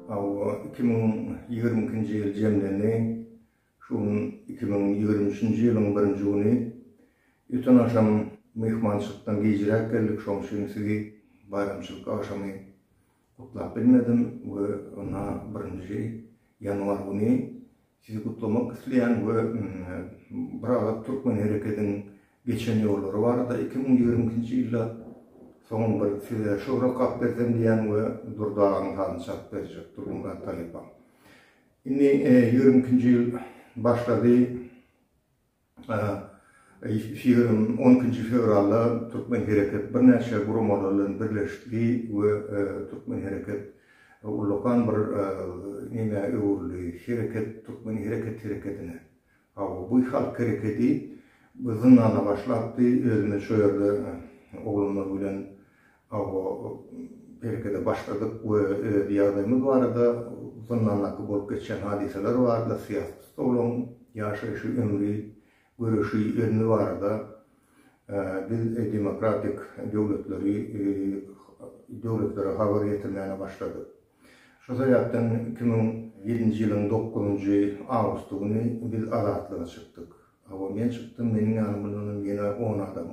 2020 yıl jemlenni, şuun 2023 yılın 1 günü ýeten aşam mehmançylykdan gejirek geldik, şoň üçin sizi bayramçylyk aşamy kutlap bilmedim we ona 1 yanvar günü sizi kutlamak isleýän we bir Türkmen hereketiniň geçen ýollary barada 2020 ýylda soňun bir size şoğra kap berdim diýen we durdağın tanışak berjek durumda talipa. Inni 20 ýyl başlady. 10 fevralda Türkmen hereket bir näçe guramalarlaryň birleşdi we Türkmen hereket ulukan bir näme öwürli hereket Türkmen hareketine. Bu halk hareketi bizden başlapdy, özüne şu ýerde oğlumlar bilen harekete başladık we diýärlerimiz barada zyndanlyk bolup geçen hadiseler barda siýasat stolun ýaşaýşy ömri görüşü ýerine barada biz demokratik döwletlere habar ýetirmäne başladyk. Şu sebäpden 2007 ýylyň 9 awgust günü biz azatlyga çykdyk. Men çykdym, meniň ýanymdan ýene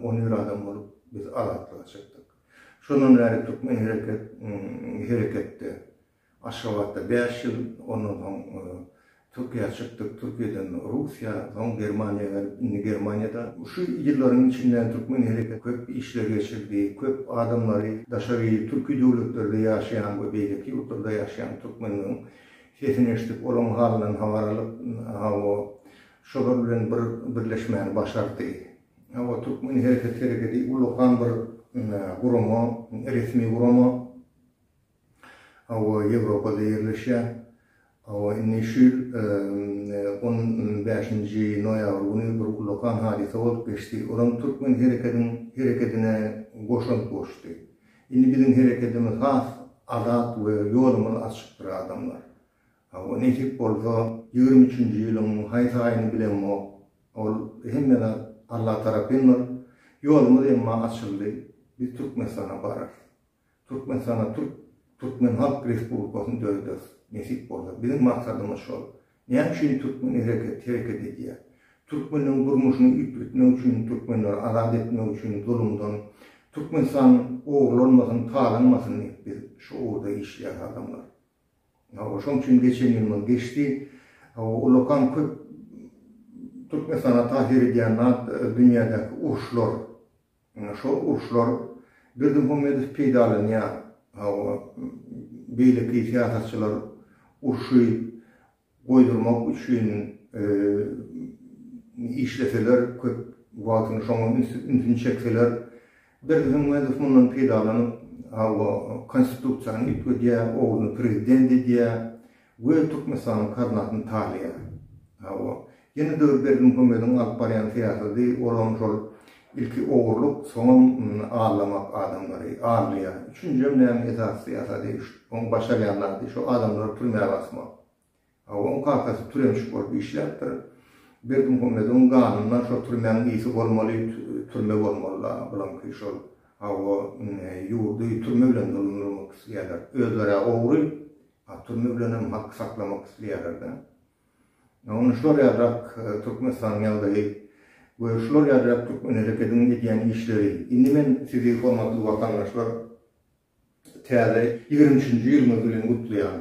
11 adam bolup biz azatlyga çykdyk. Şondan bäri Türkmen hereketde Aşgabatda 5 ýyl, ondan soň Türkiýe çykdyk, Türkiýeden Russiýa, soň Germaniýada. Şu ýyllaryň içinden Türkmen hereket köp işler geçirdi, köp adamlary daşary türki döwletlerinde ýaşaýan we beýleki ýurtlarda ýaşaýan türkmeniň sesini eşitip olan halynyň hawaralyp şolar bilen birleşmäni başardy. Türkmen hereketi ulukan bir gurama, resmi gurama Ýewropada ýerleşýär. Inni şu 15 noýabr günü bir ulukan hadise bolup geçdi. Olam Türkmen hereketine goşuldy. Inni bizim hereketimiz has, azat we ýolumyz açykdyr adamlar. Näçe bolsa 23 ýylyň haýsy aýyny bilenmi, ol hemme Allah tarapyndan ýolumyz emma açyldy. Biz Türkmenistana barar. Türkmen Halk Respublikasyny döwlet nesip boldy. Bizim maksadymyz şol. Näme üçin Türkmen hareket edýär? Türkmeniň durmuşyny üpetmek üçin, Türkmenler azat etmek üçin zulümden, Türkmenistan oğurlanmasyn, talanmasyn biz şu orada işleýär adamlar. Şoň üçin geçen ýyl geçdi. Ulukan köp Türkmenistana tahir edýän dünýädäki uruşlar, şu uruşlar bizim hömmedes peýdalanýar. Beýleki siýasatçylar uruşy goýdurmak üçin işleseler, köp wagtyny şoňa ünsün çekseler, bizim hömmedes mundan peýdalanyp konstitusiýany üpedýär, oğluny prezident edýär we Türkmenistanyň karnatyny taýýar. Ýene de bizim hömmediň alyp barýan siýasaty olan şol ilki oğurluk, soňam ağlamak adamları, ağlaýar. Üçüncü näme esas siýasaty, oň başarýanlar, şu adamlar türmäge basmak. Oň kakasy türemşik bolup işläpdir. Bizim hömmediň ganyna şu türmäň ýygy bolmaly, türme bolmaly, bilenki şol ýurdy türme bilen dolundurmak isleýärler. Özleri oğry, türme bilen hak saklamak isleýärler. Onu şol ýarak Türkmenistan ýaldaý we şol ýarak Türkmen hareketiniň edýän işleri. Indi men sizi hormatly watandaşlar täze 23-nji ýylymy bilen gutlaýan.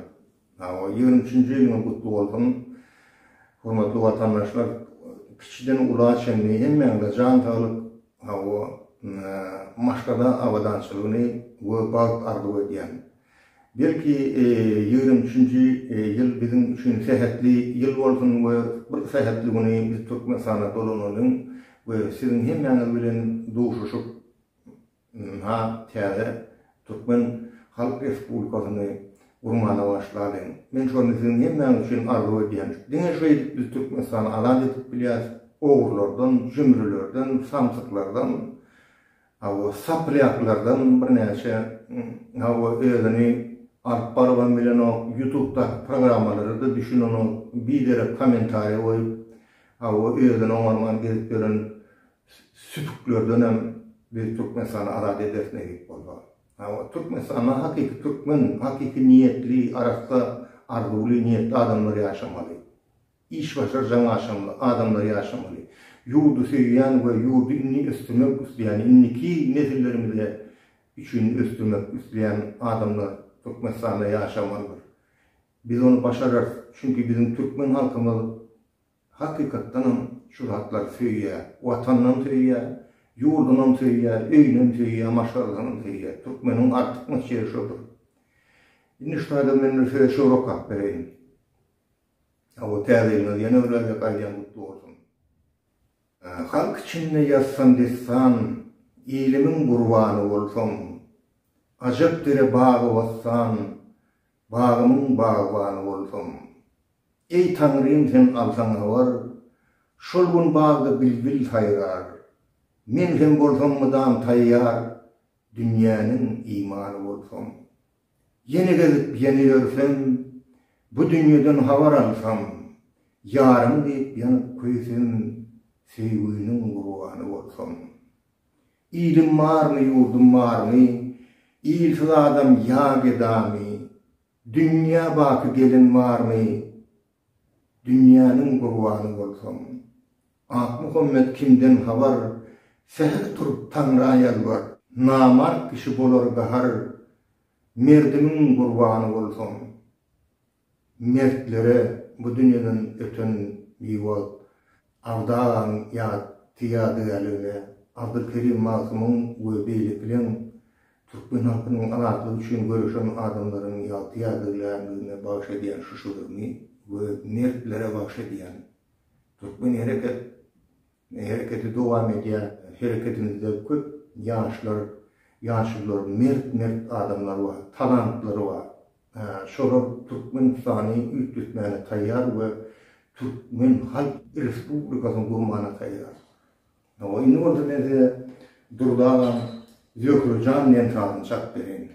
23-nji ýylymy gutly bolsun. Hormatly watandaşlar, kiçiden ulaçan hemmeňde jan taýlyk maşgada awadançylygyny we bagyt arzuw edýän. Belki 23-nji ýyl bizim üçin sehetli ýyl bolsun we bir sehetli güni biz Türkmenistana dolanalım we sizin hemmeňiz bilen duşuşup täze Türkmen Halk Respublikasyny urmana başladym. Men şonu sizin hemmeňiz üçin arzuw edýän. Diňe şeýle biz Türkmenistany azat edip bilýäs, oğurlardan, jümrülerden, samsyklardan, saplýaklardan bir näçe özüni alyp barban bilen YouTube'da programmalary da düşünen bir dere komentary goýup özüni oňarman gezip beren süpüklerden hem bir Türkmenistany azat edesine gitip boldy. Türkmenistan'a hakiki Türkmen, hakiki niyetli, arasında arzulu niyetli adamlar yaşamalı. İş başaracağın adamlar yaşamalı. Yurdu söyleyen ve yurdu inni üstürmek isteyen, inniki nesillerimize için üstürmek isteyen adamlar Türkmenistan'da yaşamalıdır. Biz onu başarırız. Çünkü bizim Türkmen halkımız hakikaten şu haklar söylüyor. Vatandan söylüyor, yurdundan söylüyor, öyünden söylüyor, maşarlarından söylüyor. Türkmenin artık mesleği şudur. Şimdi şu halde ben şöyle şu rokat vereyim. O tezilmez, yine öyle kaydan mutlu olsun. Halk içinde yazsan destan, iyilimin kurbanı olsun. Acep dere bağı vassan, bağımın bağbanı olsun. Ey Tanrım sen alsana var, şolgun bağda bilbil hayrar. Men hem bolsam mıdam tayyar, dünyanın imanı olsun. Yeni gezip yeni görsem, bu dünyadan havar alsam, yarım deyip yanıp koysam, sevginin kurbanı olsun. İyilim var mı, yurdum var mı? İyilsiz adam yağ gedami. Dünya bakı gelin var mı? Dünyanın kurbanı olsun. Ah Muhammed kimden havar? Seher turup Tanrı'ya yalvar. Namar kişi bolor gahar. Merdimin kurbanı olsun. Mertlere bu dünyanın öten yuvak. Avdağın ya tiyadı elüne. Abdülkerim Masum'un ve beyliklerin Türkmen halkının anartlığı için görüşen adamların ya tiyadılarına bağışlayan şuşulurunu ve mertlere bağışlayan Türkmen hareketi devam ediyor. Hareketinizde köp yaşlılar, mert adamlar var, talantları var. Şolar Türkmenistan'ı ütütmeye tayyar ve Türkmen Halk Respublikası'nın kurmana tayyar. O indi orada neyse durdalan zökürü can nentradını çak vereyim.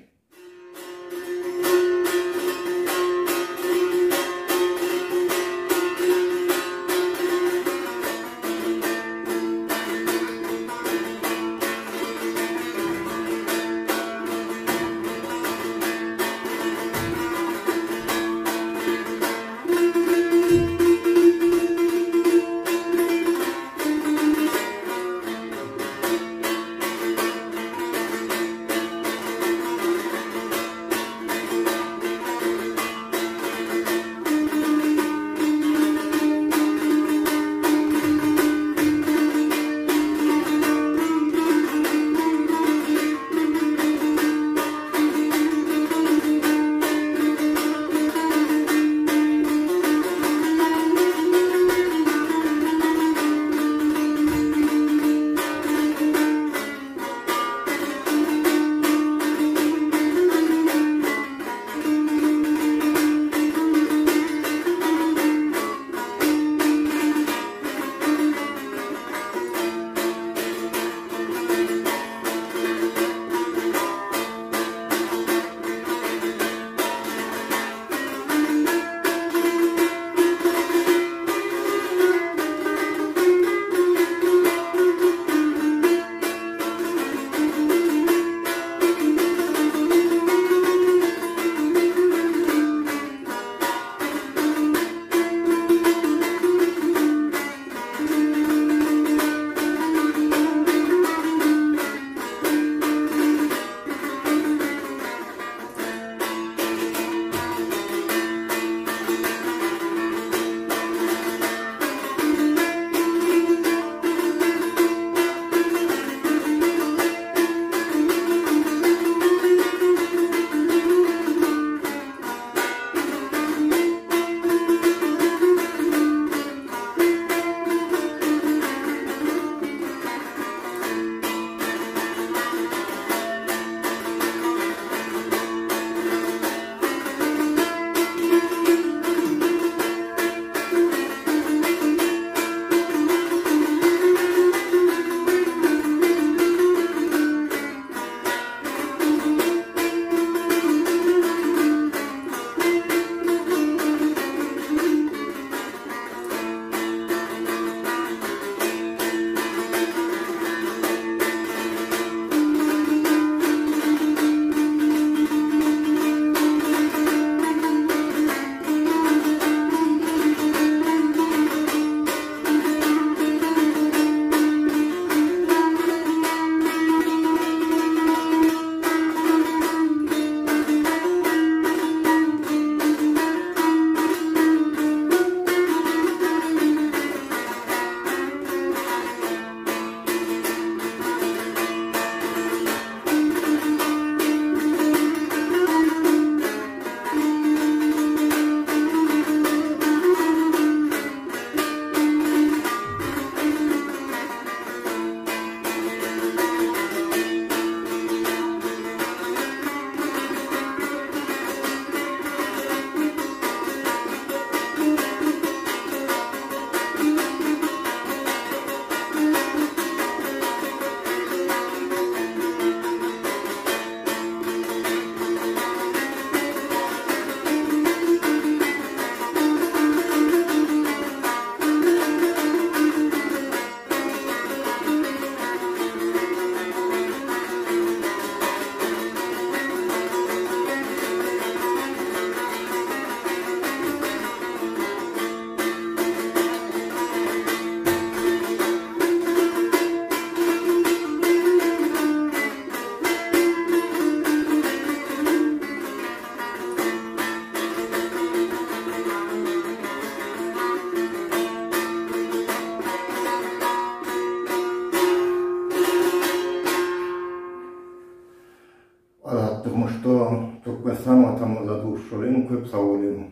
şolayın köp sağ olayım.